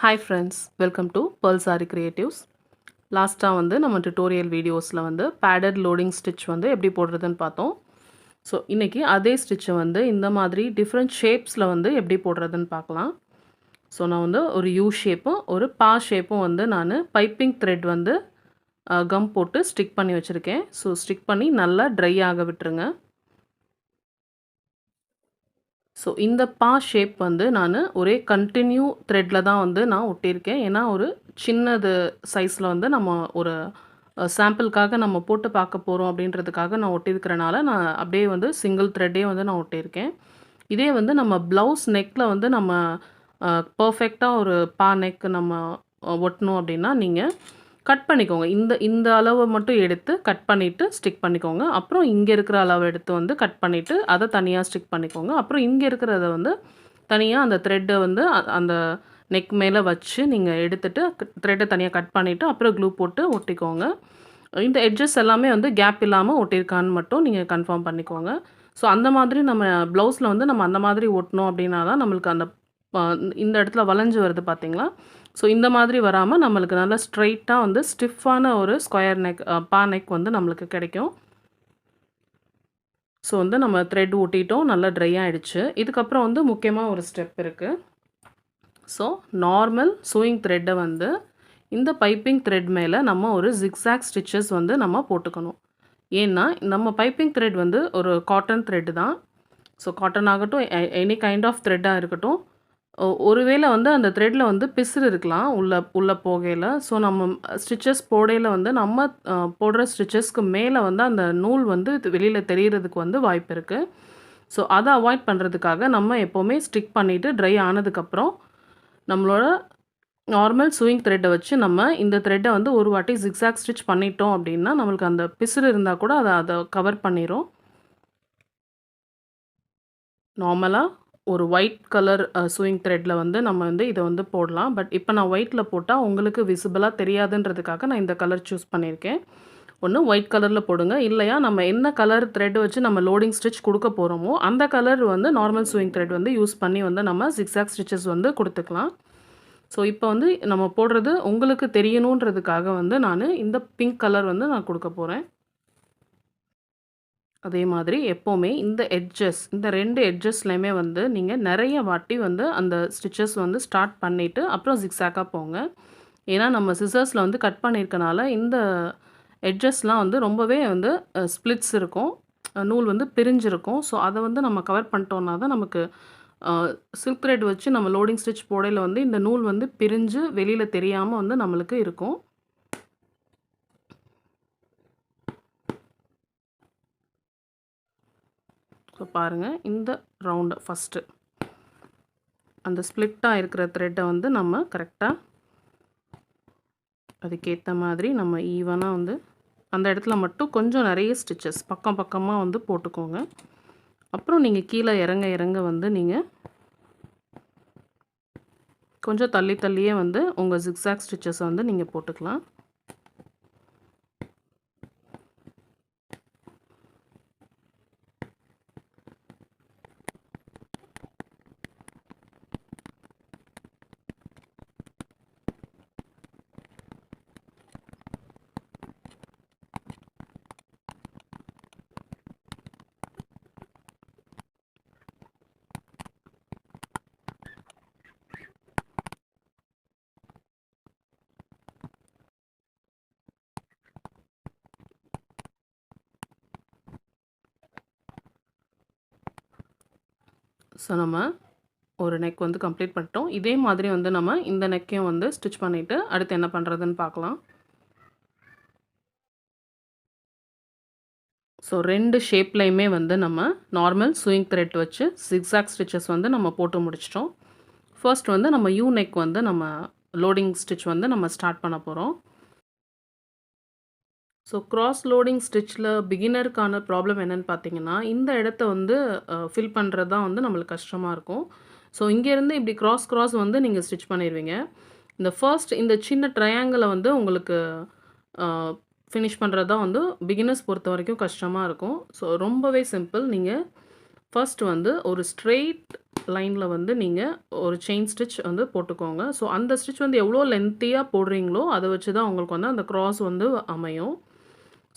Hi friends, welcome to Aari creatives. லாஸ்ட்டாக வந்து நம்ம டியூட்டோரியல் வீடியோஸில் வந்து பேடட் லோடிங் ஸ்டிச் வந்து எப்படி போடுறதுன்னு பார்த்தோம். ஸோ இன்றைக்கி அதே ஸ்டிச்சை வந்து இந்த மாதிரி டிஃப்ரெண்ட் ஷேப்ஸில் வந்து எப்படி போடுறதுன்னு பார்க்கலாம். ஸோ நான் வந்து ஒரு யூ ஷேப்பும் ஒரு பா ஷேப்பும் வந்து நான் பைப்பிங் த்ரெட் வந்து கம் போட்டு ஸ்டிக் பண்ணி வச்சுருக்கேன். ஸோ ஸ்டிக் பண்ணி நல்லா ட்ரை ஆக விட்டுருங்க. ஸோ இந்த பா ஷேப் வந்து நான் ஒரே கண்டினியூ த்ரெட்டில் தான் வந்து நான் ஒட்டியிருக்கேன். ஏன்னா ஒரு சின்னது சைஸில் வந்து நம்ம ஒரு சாம்பிளுக்காக நம்ம போட்டு பார்க்க போகிறோம் அப்படின்றதுக்காக நான் ஒட்டியிருக்கிறனால நான் அப்படியே வந்து சிங்கிள் த்ரெட்டே வந்து நான் ஒட்டியிருக்கேன். இதே வந்து நம்ம ப்ளவுஸ் நெக்கில் வந்து நம்ம பர்ஃபெக்டாக ஒரு பா நெக் நம்ம ஒட்டணும் அப்படின்னா நீங்கள் கட் பண்ணிக்கோங்க. இந்த இந்த அளவை மட்டும் எடுத்து கட் பண்ணிவிட்டு ஸ்டிக் பண்ணிக்கோங்க. அப்புறம் இங்கே இருக்கிற அளவை எடுத்து வந்து கட் பண்ணிவிட்டு அதை தனியாக ஸ்டிக் பண்ணிக்கோங்க. அப்புறம் இங்கே இருக்கிறத வந்து தனியாக அந்த த்ரெட்டை வந்து அந்த நெக் மேலே வச்சு நீங்கள் எடுத்துகிட்டு த்ரெட்டை தனியாக கட் பண்ணிவிட்டு அப்புறம் க்ளூ போட்டு ஒட்டிக்கோங்க. இந்த எட்ஜஸ் எல்லாமே வந்து கேப் இல்லாமல் ஒட்டியிருக்கான்னு மட்டும் நீங்கள் கன்ஃபார்ம் பண்ணிக்கோங்க. ஸோ அந்த மாதிரி நம்ம ப்ளவுஸில் வந்து நம்ம அந்த மாதிரி ஒட்டணும் அப்படின்னா தான் நம்மளுக்கு அந்த இந்த இடத்துல வளைஞ்சு வருது பார்த்தீங்களா? ஸோ இந்த மாதிரி வராமல் நம்மளுக்கு நல்லா ஸ்ட்ரைட்டாக வந்து ஸ்டிஃபான ஒரு ஸ்கொயர் நெக் பா நெக் வந்து நம்மளுக்கு கிடைக்கும். ஸோ வந்து நம்ம த்ரெட் ஒட்டிட்டோம், நல்லா ட்ரை ஆகிடுச்சு. இதுக்கப்புறம் வந்து முக்கியமாக ஒரு ஸ்டெப் இருக்குது. ஸோ நார்மல் சூயிங் த்ரெட்டை வந்து இந்த பைப்பிங் த்ரெட் மேலே நம்ம ஒரு ஜிக்ஸாக் ஸ்டிச்சஸ் வந்து நம்ம போட்டுக்கணும். ஏன்னா நம்ம பைப்பிங் த்ரெட் வந்து ஒரு காட்டன் த்ரெட் தான். ஸோ காட்டன் ஆகட்டும், எனி கைண்ட் ஆஃப் த்ரெட்டாக இருக்கட்டும், ஒருவேளை வந்து அந்த த்ரெட்டில் வந்து பிசுறு இருக்கலாம் உள்ள போகையில். ஸோ நம்ம ஸ்டிச்சஸ் போடையில் வந்து நம்ம போடுற ஸ்டிச்சஸ்க்கு மேலே வந்து அந்த நூல் வந்து வெளியில் தெரிகிறதுக்கு வந்து வாய்ப்பு இருக்குது. ஸோ அதை அவாய்ட் பண்ணுறதுக்காக நம்ம எப்போவுமே ஸ்டிக் பண்ணிவிட்டு ட்ரை ஆனதுக்கப்புறம் நம்மளோட நார்மல் சூயிங் த்ரெட்டை வச்சு நம்ம இந்த த்ரெட்டை வந்து ஒரு வாட்டி ஜிக்ஸாக் ஸ்டிச் பண்ணிட்டோம் அப்படின்னா நம்மளுக்கு அந்த பிசுறு இருந்தால் கூட அதை கவர் பண்ணிடும். நார்மலாக ஒரு ஒயிட் கலர் சூயிங் த்ரெட்டில் வந்து நம்ம வந்து இதை வந்து போடலாம். பட் இப்போ நான் ஒயிட்டில் போட்டால் உங்களுக்கு விசிபிளாக தெரியாதுன்றதுக்காக நான் இந்த கலர் சூஸ் பண்ணியிருக்கேன். ஒன்று ஒயிட் கலரில் போடுங்க, இல்லையா நம்ம என்ன கலர் த்ரெட் வச்சு நம்ம லோடிங் ஸ்டிச் கொடுக்க போகிறோமோ அந்த கலர் வந்து நார்மல் சூயிங் த்ரெட் வந்து யூஸ் பண்ணி வந்து நம்ம ஜிக்ஸாக் ஸ்டிச்சஸ் வந்து கொடுத்துக்கலாம். ஸோ இப்போ வந்து நம்ம போடுறது உங்களுக்கு தெரியணுன்றதுக்காக வந்து நான் இந்த பிங்க் கலர் வந்து நான் கொடுக்க போகிறேன். அதே மாதிரி எப்போவுமே இந்த எட்ஜஸ், இந்த 2 எட்ஜஸ்லையுமே வந்து நீங்கள் நிறைய வாட்டி வந்து அந்த ஸ்டிச்சஸ் வந்து ஸ்டார்ட் பண்ணிவிட்டு அப்புறம் ஜிக்ஸாக்காக போங்க. ஏன்னா நம்ம சிசர்ஸில் வந்து கட் பண்ணியிருக்கனால இந்த எட்ஜஸ்லாம் வந்து ரொம்பவே வந்து ஸ்ப்ளிட்ஸ் இருக்கும், நூல் வந்து பிரிஞ்சிருக்கும். ஸோ அதை வந்து நம்ம கவர் பண்ணிட்டோன்னா தான் நமக்கு சில்க் த்ரெட் வச்சு நம்ம லோடிங் ஸ்டிச் போடையில் வந்து இந்த நூல் வந்து பிரிஞ்சு வெளியில் தெரியாமல் வந்து நம்மளுக்கு இருக்கும். ஸோ பாருங்கள், இந்த ரவுண்டு ஃபஸ்ட்டு அந்த ஸ்ப்ளிட்டாக இருக்கிற த்ரெட்டை வந்து நம்ம கரெக்டாக அதுக்கேற்ற மாதிரி நம்ம ஈவனாக வந்து அந்த இடத்துல மட்டும் கொஞ்சம் நிறைய ஸ்டிச்சஸ் பக்கம் பக்கமாக வந்து போட்டுக்கோங்க. அப்புறம் நீங்கள் கீழே இறங்க இறங்க வந்து நீங்கள் கொஞ்சம் தள்ளி தள்ளியே வந்து உங்கள் ஜிக்ஸாக் ஸ்டிச்சஸை வந்து நீங்கள் போட்டுக்கலாம். ஸோ நம்ம ஒரு நெக் வந்து கம்ப்ளீட் பண்ணிட்டோம். இதே மாதிரி வந்து நம்ம இந்த நெக்கையும் வந்து ஸ்டிச் பண்ணிவிட்டு அடுத்து என்ன பண்ணுறதுன்னு பார்க்கலாம். ஸோ 2 ஷேப்லையுமே வந்து நம்ம நார்மல் சூயிங் த்ரெட் வச்சு ஜிக்ஸாக் ஸ்டிச்சஸ் வந்து நம்ம போட்டு முடிச்சிட்டோம். ஃபர்ஸ்ட் வந்து நம்ம யூ நெக் வந்து நம்ம லோடிங் ஸ்டிச் வந்து நம்ம ஸ்டார்ட் பண்ண போகிறோம். ஸோ கிராஸ் லோடிங் ஸ்டிச்சில் பிகினருக்கான ப்ராப்ளம் என்னென்னு பார்த்தீங்கன்னா, இந்த இடத்த வந்து ஃபில் பண்ணுறது தான் வந்து நம்மளுக்கு கஷ்டமாக இருக்கும். ஸோ இங்கேருந்து இப்படி கிராஸ் வந்து நீங்கள் ஸ்டிச் பண்ணிடுவீங்க. இந்த ஃபர்ஸ்ட் இந்த சின்ன ட்ரையாங்கிளை வந்து உங்களுக்கு ஃபினிஷ் பண்ணுறது தான் வந்து பிகினர்ஸ் பொறுத்த வரைக்கும் கஷ்டமாக இருக்கும். ஸோ ரொம்பவே சிம்பிள். நீங்கள் ஃபர்ஸ்ட் வந்து ஒரு ஸ்ட்ரெயிட் லைனில் வந்து நீங்கள் ஒரு செயின் ஸ்டிச் வந்து போட்டுக்கோங்க. ஸோ அந்த ஸ்டிச் வந்து எவ்வளோ லென்த்தியாக போடுறீங்களோ அதை வச்சு தான் உங்களுக்கு வந்து அந்த க்ராஸ் வந்து அமையும்.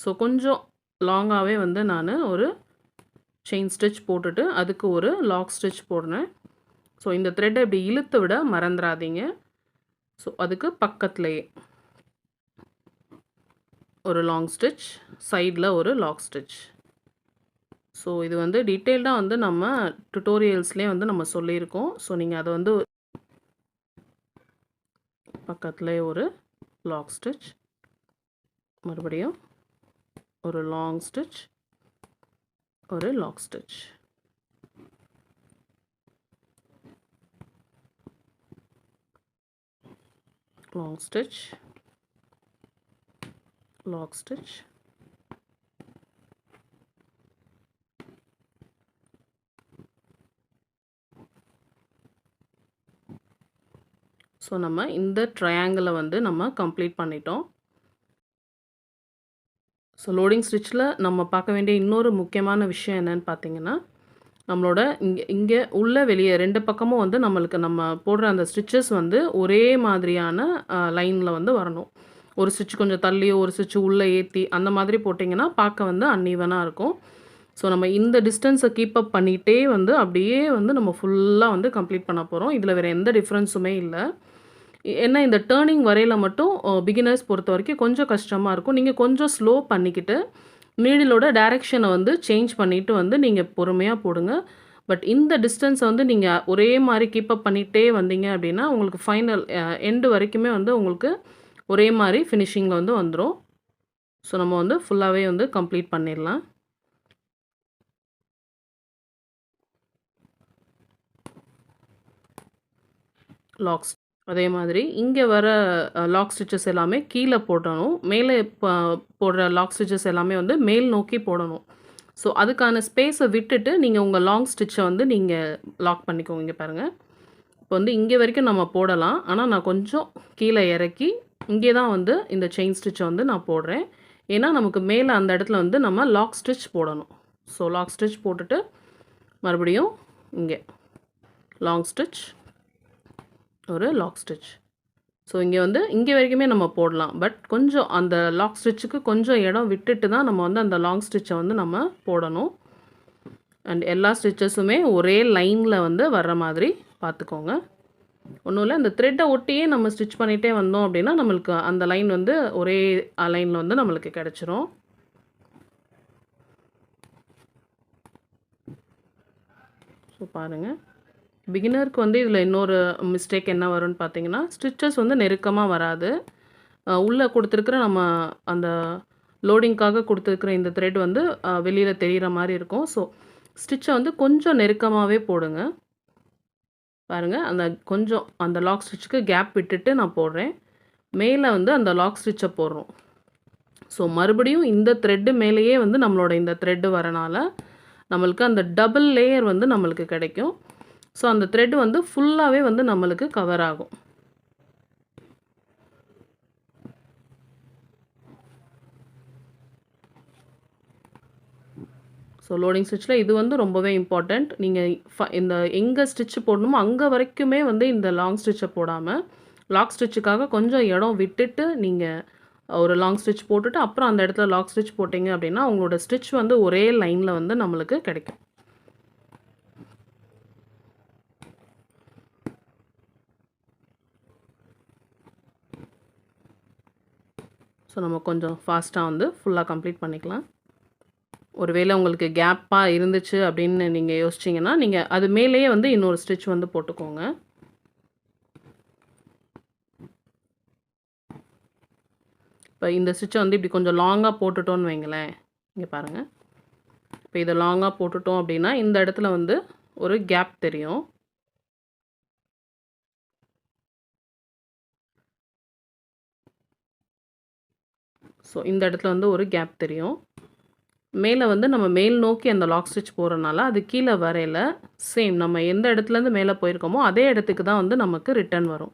ஸோ கொஞ்சம் லாங்காகவே வந்து நான் ஒரு செயின் ஸ்டிச் போட்டுட்டு அதுக்கு ஒரு லாக் ஸ்டிச் போடுறேன். ஸோ இந்த த்ரெட்டை இப்படி இழுத்து விட மறந்துடாதீங்க. ஸோ அதுக்கு பக்கத்துலேயே ஒரு லாங் ஸ்டிச், சைடில் ஒரு லாக் ஸ்டிச். ஸோ இது வந்து டீட்டெயில்டாக வந்து நம்ம டுட்டோரியல்ஸ்லேயே வந்து நம்ம சொல்லியிருக்கோம். ஸோ நீங்கள் அதை வந்து பக்கத்துலேயே ஒரு லாக் ஸ்டிச், மறுபடியும் ஒரு லாங் ஸ்டிச், ஒரு lock stitch. Long stitch, lock stitch, so நம்ம இந்த ட்ரையாங்கிளை வந்து நம்ம கம்ப்ளீட் பண்ணிட்டோம். ஸோ லோடிங் ஸ்டிச்சில் நம்ம பார்க்க வேண்டிய இன்னொரு முக்கியமான விஷயம் என்னன்னு பார்த்தீங்கன்னா, நம்மளோட இங்கே உள்ள வெளியே 2 பக்கமும் வந்து நம்மளுக்கு நம்ம போடுற அந்த ஸ்டிச்சஸ் வந்து ஒரே மாதிரியான லைனில் வந்து வரணும். ஒரு ஸ்டிச் கொஞ்சம் தள்ளி, ஒரு ஸ்டிச் உள்ளே ஏற்றி அந்த மாதிரி போட்டிங்கன்னா பார்க்க வந்து அன்ஈவனாக இருக்கும். ஸோ நம்ம இந்த டிஸ்டன்ஸை கீப் அப் பண்ணிகிட்டே வந்து அப்படியே வந்து நம்ம ஃபுல்லாக வந்து கம்ப்ளீட் பண்ண போகிறோம். இதில் வேறு எந்த டிஃப்ரென்ஸுமே இல்லை. ஏன்னா இந்த டேர்னிங் வரையில் மட்டும் பிகினர்ஸ் பொறுத்த வரைக்கும் கொஞ்சம் கஷ்டமாக இருக்கும். நீங்கள் கொஞ்சம் ஸ்லோ பண்ணிக்கிட்டு நீடிலோட டைரெக்ஷனை வந்து சேஞ்ச் பண்ணிவிட்டு வந்து நீங்கள் பொறுமையாக போடுங்க. பட் இந்த டிஸ்டன்ஸை வந்து நீங்கள் ஒரே மாதிரி கீப் அப் பண்ணிகிட்டே வந்தீங்க அப்படின்னா உங்களுக்கு ஃபைனல் எண்டு வரைக்குமே வந்து உங்களுக்கு ஒரே மாதிரி ஃபினிஷிங்கில் வந்து வந்துடும். ஸோ நம்ம வந்து ஃபுல்லாகவே வந்து கம்ப்ளீட் பண்ணிடலாம். லாக்ஸ் அதே மாதிரி இங்கே வர லாக் ஸ்டிச்சஸ் எல்லாமே கீழே போடணும். மேலே போடுற லாக் ஸ்டிச்சஸ் எல்லாமே வந்து மேல் நோக்கி போடணும். ஸோ அதுக்கான ஸ்பேஸை விட்டுட்டு நீங்கள் உங்கள் லாங் ஸ்டிச்சை வந்து நீங்கள் லாக் பண்ணிக்கோங்க. இங்கே பாருங்கள், இப்போ வந்து இங்கே வரைக்கும் நம்ம போடலாம். ஆனால் நான் கொஞ்சம் கீழே இறக்கி இங்கே தான் வந்து இந்த செயின் ஸ்டிச்சை வந்து நான் போடுறேன். ஏன்னா நமக்கு மேலே அந்த இடத்துல வந்து நம்ம லாக் ஸ்டிச் போடணும். ஸோ லாக் ஸ்டிச் போட்டுட்டு மறுபடியும் இங்கே லாங் ஸ்டிச், ஒரு லாக் ஸ்டிச். ஸோ இங்கே வந்து இங்கே வரைக்குமே நம்ம போடலாம். பட் கொஞ்சம் அந்த லாக் ஸ்டிச்சுக்கு கொஞ்சம் இடம் விட்டுட்டு தான் நம்ம வந்து அந்த லாங் ஸ்டிச்சை வந்து நம்ம போடணும். அண்ட் எல்லா ஸ்டிச்சஸுமே ஒரே லைனில் வந்து வர்ற மாதிரி பார்த்துக்கோங்க. ஒன்றும் இல்லை, அந்த த்ரெட்டை ஒட்டியே நம்ம ஸ்டிச் பண்ணிகிட்டே வந்தோம் அப்படின்னா நம்மளுக்கு அந்த லைன் வந்து ஒரே லைனில் வந்து நம்மளுக்கு கிடச்சிரும். ஸோ பாருங்கள், பிகினருக்கு வந்து இதில் இன்னொரு மிஸ்டேக் என்ன வரும்னு பார்த்தீங்கன்னா, ஸ்டிச்சஸ் வந்து நெருக்கமாக வராது. உள்ளே கொடுத்துருக்குற நம்ம அந்த லோடிங்க்காக கொடுத்துருக்குற இந்த த்ரெட் வந்து வெளியில் தெரிகிற மாதிரி இருக்கும். ஸோ ஸ்டிச்சை வந்து கொஞ்சம் நெருக்கமாகவே போடுங்க. பாருங்கள், அந்த கொஞ்சம் அந்த லாக் ஸ்டிச்சுக்கு கேப் விட்டுட்டு நான் போடுறேன். மேலே வந்து அந்த லாக் ஸ்டிச்சை போடுறோம். ஸோ மறுபடியும் இந்த த்ரெட்டு மேலேயே வந்து நம்மளோட இந்த த்ரெட்டு வரனால நம்மளுக்கு அந்த டபுள் லேயர் வந்து நம்மளுக்கு கிடைக்கும். ஸோ அந்த த்ரெட் வந்து ஃபுல்லாகவே வந்து நம்மளுக்கு கவர் ஆகும். ஸோ லோடிங் ஸ்டிச்சில் இது வந்து ரொம்பவே இம்பார்ட்டண்ட். நீங்கள் இந்த எங்கே ஸ்டிச் போடணுமோ அங்கே வரைக்குமே வந்து இந்த லாங் ஸ்டிச்சை போடாமல் லாக் ஸ்டிச்சுக்காக கொஞ்சம் இடம் விட்டுட்டு நீங்கள் ஒரு லாங் ஸ்டிச் போட்டுட்டு அப்புறம் அந்த இடத்துல லாக் ஸ்டிச் போட்டிங்க அப்படின்னா உங்களோட ஸ்டிச் வந்து ஒரே லைனில் வந்து நம்மளுக்கு கிடைக்கும். ஸோ நம்ம கொஞ்சம் ஃபாஸ்ட்டாக வந்து ஃபுல்லாக கம்ப்ளீட் பண்ணிக்கலாம். ஒருவேளை உங்களுக்கு கேப்பாக இருந்துச்சு அப்படின்னு நீங்கள் யோசிச்சிங்கன்னா நீங்கள் அது மேலேயே வந்து இன்னொரு ஸ்டிச் வந்து போட்டுக்கோங்க. இப்போ இந்த ஸ்டிச்சை வந்து இப்படி கொஞ்சம் லாங்காக போட்டுட்டோன்னு வைங்களேன். இங்கே பாருங்கள், இப்போ இதை லாங்காக போட்டுட்டோம் அப்படின்னா இந்த இடத்துல வந்து ஒரு கேப் தெரியும். ஸோ இந்த இடத்துல வந்து ஒரு கேப் தெரியும். மேலே வந்து நம்ம மேல் நோக்கி அந்த லாக் ஸ்டிச் போகிறனால அது கீழே வரையில் சேம் நம்ம எந்த இடத்துலேருந்து மேலே போயிருக்கோமோ அதே இடத்துக்கு தான் வந்து நமக்கு ரிட்டர்ன் வரும்.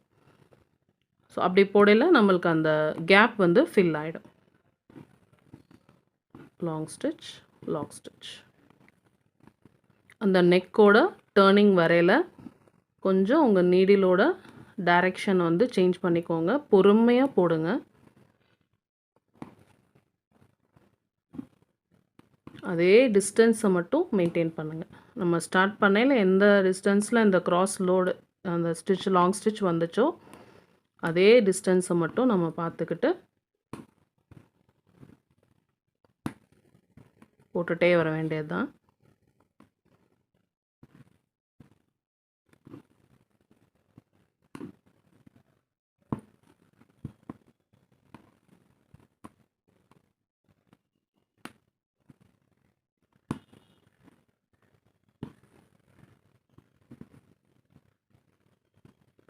ஸோ அப்படி போடையில் நம்மளுக்கு அந்த கேப் வந்து ஃபில் ஆகிடும். Long stitch, lock stitch. அந்த நெக்கோட டர்னிங் வரையில கொஞ்சம் உங்கள் நீடிலோட டைரெக்ஷன் வந்து சேஞ்ச் பண்ணிக்கோங்க. பொறுமையாக போடுங்க. அதே டிஸ்டன்ஸை மட்டும் மெயின்டைன் பண்ணுங்கள். நம்ம ஸ்டார்ட் பண்ணையில் எந்த டிஸ்டன்ஸில் இந்த கிராஸ் லோடு அந்த ஸ்டிச் லாங் ஸ்டிச் வந்துச்சோ அதே டிஸ்டன்ஸை மட்டும் நம்ம பார்த்துக்கிட்டு போட்டுகிட்டே வர வேண்டியது தான்.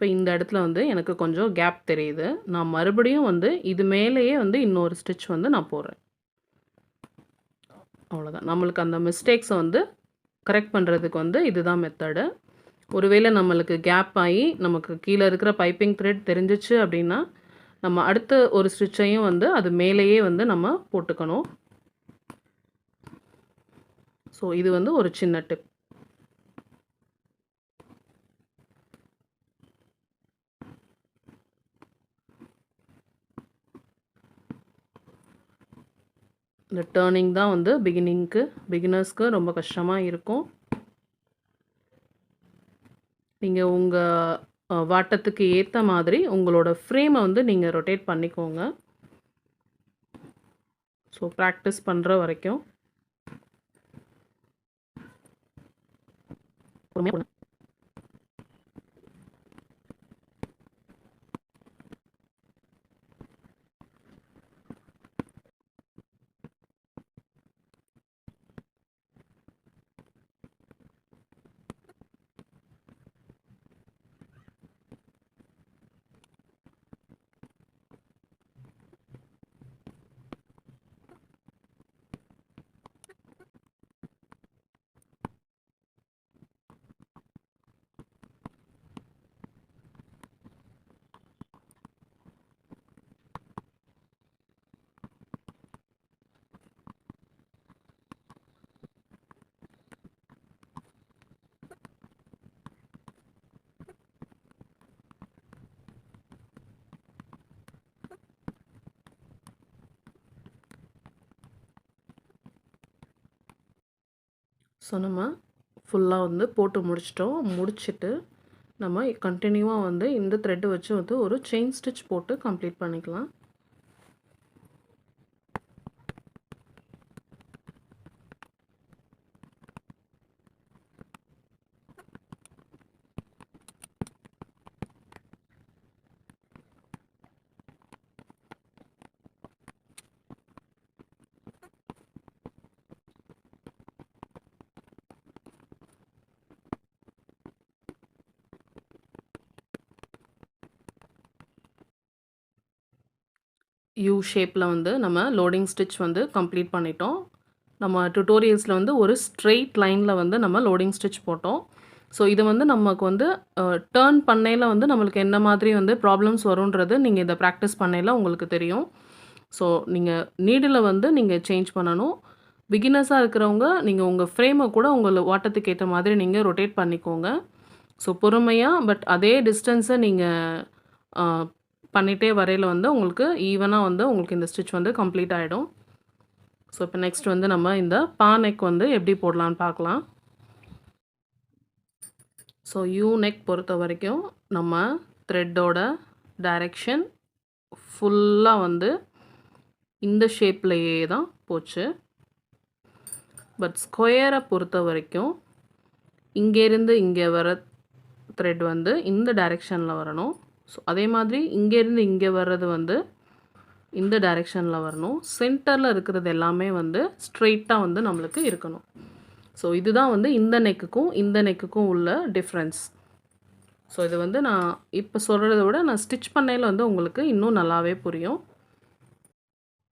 இப்போ இந்த இடத்துல வந்து எனக்கு கொஞ்சம் கேப் தெரியுது. நான் மறுபடியும் வந்து இது மேலேயே வந்து இன்னொரு ஸ்டிச் வந்து நான் போடுறேன். அவ்வளோதான். நம்மளுக்கு அந்த மிஸ்டேக்ஸை வந்து கரெக்ட் பண்ணுறதுக்கு வந்து இதுதான் மெத்தடு. ஒருவேளை நம்மளுக்கு கேப் ஆகி நமக்கு கீழே இருக்கிற பைப்பிங் த்ரெட் தெரிஞ்சிச்சு அப்படின்னா நம்ம அடுத்த ஒரு ஸ்டிச்சையும் வந்து அது மேலேயே வந்து நம்ம போட்டுக்கணும். ஸோ இது வந்து ஒரு சின்ன டிப். இந்த டர்னிங் தான் வந்து பிகினர்ஸ்க்கு ரொம்ப கஷ்டமாக இருக்கும். நீங்கள் உங்கள் வாட்டத்துக்கு ஏற்ற மாதிரி உங்களோட ஃப்ரேமை வந்து நீங்கள் ரொட்டேட் பண்ணிக்கோங்க. ஸோ ப்ராக்டிஸ் பண்ணுற வரைக்கும் ஸோ நம்ம ஃபுல்லாக வந்து போட்டு முடிச்சுட்டு நம்ம கண்டினியூவாக வந்து இந்த த்ரெட்டு வச்சு வந்து ஒரு செயின் ஸ்டிச் போட்டு கம்ப்ளீட் பண்ணிக்கலாம். யூ ஷேப்பில் வந்து நம்ம லோடிங் ஸ்டிச் வந்து கம்ப்ளீட் பண்ணிட்டோம். நம்ம டுட்டோரியல்ஸில் வந்து ஒரு ஸ்ட்ரெயிட் லைனில் வந்து நம்ம லோடிங் ஸ்டிச் போட்டோம். ஸோ இது வந்து நமக்கு வந்து டர்ன் பண்ணையில் வந்து நம்மளுக்கு என்ன மாதிரி வந்து ப்ராப்ளம்ஸ் வரும்ன்றது நீங்கள் இதை ப்ராக்டிஸ் பண்ணையில் உங்களுக்கு தெரியும். ஸோ நீங்கள் நீடில் வந்து நீங்கள் சேஞ்ச் பண்ணணும். பிகினர்ஸாக இருக்கிறவங்க நீங்கள் உங்கள் ஃப்ரேமை கூட உங்கள் வாட்டத்துக்கு ஏற்ற மாதிரி நீங்கள் ரொட்டேட் பண்ணிக்கோங்க. ஸோ பொறுமையாக பட் அதே டிஸ்டன்ஸை நீங்கள் பண்ணிகிட்டே வரையில் வந்து உங்களுக்கு ஈவனாக வந்து உங்களுக்கு இந்த ஸ்டிச் வந்து கம்ப்ளீட் ஆகிடும். ஸோ இப்போ நெக்ஸ்ட் வந்து நம்ம இந்த நெக் வந்து எப்படி போடலான்னு பார்க்கலாம். ஸோ யூ நெக் பொறுத்த வரைக்கும் நம்ம த்ரெட்டோட டைரெக்ஷன் ஃபுல்லாக வந்து இந்த ஷேப்லேயே தான் போச்சு. பட் ஸ்கொயரை பொறுத்த வரைக்கும் இங்கேருந்து இங்கே வர த்ரெட் வந்து இந்த டைரெக்ஷனில் வரணும். ஸோ அதே மாதிரி இங்கேருந்து இங்கே வர்றது வந்து இந்த டைரெக்ஷனில் வரணும். சென்டரில் இருக்கிறது எல்லாமே வந்து ஸ்ட்ரெயிட்டாக வந்து நம்மளுக்கு இருக்கணும். ஸோ இதுதான் வந்து இந்த நெக்குக்கும் உள்ள டிஃப்ரென்ஸ். ஸோ இது வந்து நான் இப்போ சொல்கிறத விட நான் ஸ்டிச் பண்ணையில் வந்து உங்களுக்கு இன்னும் நல்லாவே புரியும்.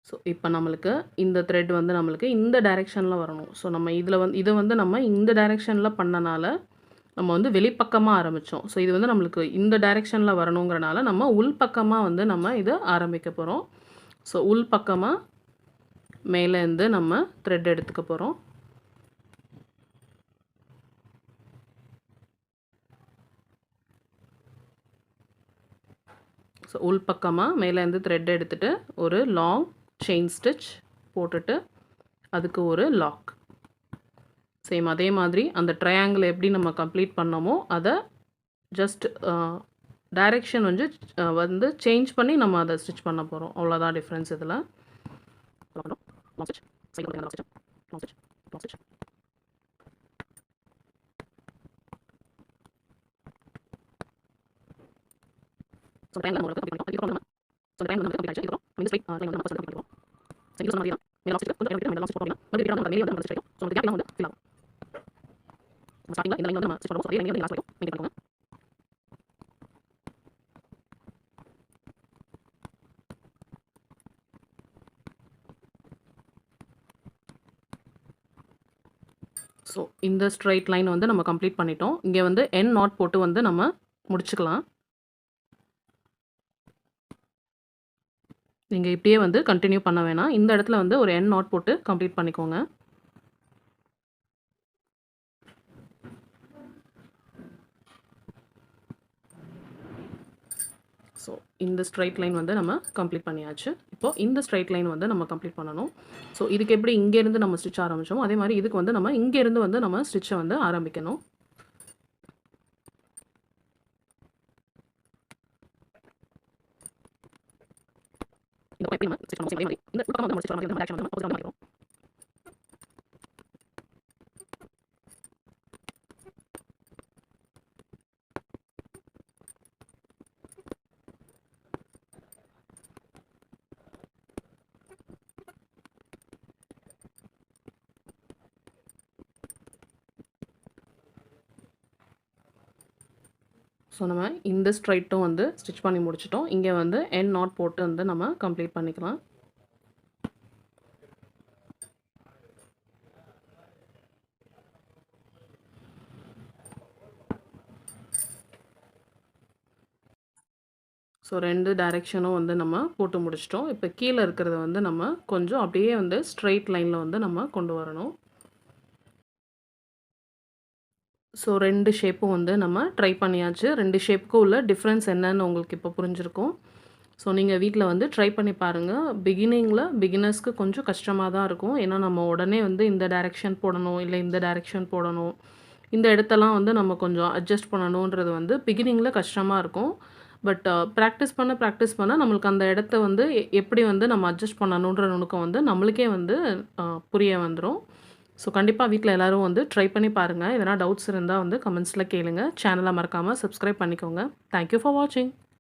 ஸோ இப்போ நம்மளுக்கு இந்த த்ரெட் வந்து நம்மளுக்கு இந்த டைரெக்ஷனில் வரணும். ஸோ நம்ம இதை வந்து நம்ம இந்த டைரெக்ஷனில் பண்ணனால நம்ம வந்து வெளிப்பக்கமாக ஆரம்பித்தோம். ஸோ இது வந்து நம்மளுக்கு இந்த டைரெக்ஷனில் வரணுங்கிறனால நம்ம உள் பக்கமாக வந்து நம்ம இதை ஆரம்பிக்க போகிறோம். ஸோ உள் பக்கமாக மேலேருந்து நம்ம த்ரெட் எடுத்துக்க போகிறோம். ஸோ உள் பக்கமாக மேலேருந்து த்ரெட் எடுத்துகிட்டு ஒரு லாங் செயின் ஸ்டிச் போட்டுட்டு அதுக்கு ஒரு லாக். சேம் அதே மாதிரி அந்த ட்ரையாங்கிள் எப்படி நம்ம கம்ப்ளீட் பண்ணோமோ அதை ஜஸ்ட் டைரெக்ஷன் வந்து சேஞ்ச் பண்ணி நம்ம அதை ஸ்டிச் பண்ண போகிறோம். அவ்வளோதான் டிஃப்ரென்ஸ் இதில். ஸோ இந்த ஸ்ட்ரைட் லைன் வந்து நம்ம கம்ப்ளீட் பண்ணிட்டோம். இங்கே வந்து என் நாட் போட்டு வந்து நம்ம முடிச்சுக்கலாம். நீங்கள் இப்படியே வந்து கண்டினியூ பண்ண வேணாம். இந்த இடத்துல வந்து ஒரு என் நாட் போட்டு கம்ப்ளீட் பண்ணிக்கோங்க. ஸோ இந்த ஸ்ட்ரைட் லைன் வந்து நம்ம கம்ப்ளீட் பண்ணியாச்சு. இப்போது இந்த ஸ்ட்ரைட் லைன் வந்து நம்ம கம்ப்ளீட் பண்ணணும். ஸோ இதுக்கு எப்படி இங்கேருந்து நம்ம ஸ்டிச் ஆரம்பித்தோமோ அதே மாதிரி இதுக்கு வந்து நம்ம இங்கேருந்து வந்து நம்ம ஸ்டிச்சை வந்து ஆரம்பிக்கணும். ஸோ நம்ம இந்த ஸ்ட்ரைட்டும் வந்து ஸ்டிச் பண்ணி முடிச்சிட்டோம். இங்கே வந்து என் நாட் போட்டு வந்து நம்ம கம்ப்ளீட் பண்ணிக்கலாம். ஸோ 2 டைரெக்ஷனும் வந்து நம்ம போட்டு முடிச்சிட்டோம். இப்போ கீழே இருக்கிறத வந்து நம்ம கொஞ்சம் அப்படியே வந்து ஸ்ட்ரெயிட் லைனில் வந்து நம்ம கொண்டு வரணும். ஸோ 2 ஷேப்பும் வந்து நம்ம ட்ரை பண்ணியாச்சு. 2 ஷேப்புக்கும் உள்ள டிஃப்ரென்ஸ் என்னன்னு உங்களுக்கு இப்போ புரிஞ்சிருக்கும். ஸோ நீங்கள் வீட்டில் வந்து ட்ரை பண்ணி பாருங்கள். பிகினர்ஸ்க்கு கொஞ்சம் கஷ்டமாக தான் இருக்கும். ஏன்னா நம்ம உடனே வந்து இந்த டைரெக்ஷன் போடணும், இல்லை இந்த டைரெக்ஷன் போடணும், இந்த இடத்தெல்லாம் வந்து நம்ம கொஞ்சம் அட்ஜஸ்ட் பண்ணணுன்றது வந்து பிகினிங்கில் கஷ்டமாக இருக்கும். பட் ப்ராக்டிஸ் பண்ண நம்மளுக்கு அந்த இடத்த வந்து எப்படி வந்து நம்ம அட்ஜஸ்ட் பண்ணணுன்ற நுணுக்கம் வந்து நம்மளுக்கே வந்து புரிய வந்துடும். ஸோ கண்டிப்பாக வீட்டில் எல்லோரும் வந்து ட்ரை பண்ணி பாருங்கள். எதனா டவுட்ஸ் இருந்தால் வந்து கமெண்ட்ஸில் கேளுங்க. சேனலை மறக்காமல் சப்ஸ்கிரைப் பண்ணிக்கோங்க. தேங்க்யூ ஃபார் வாட்சிங்.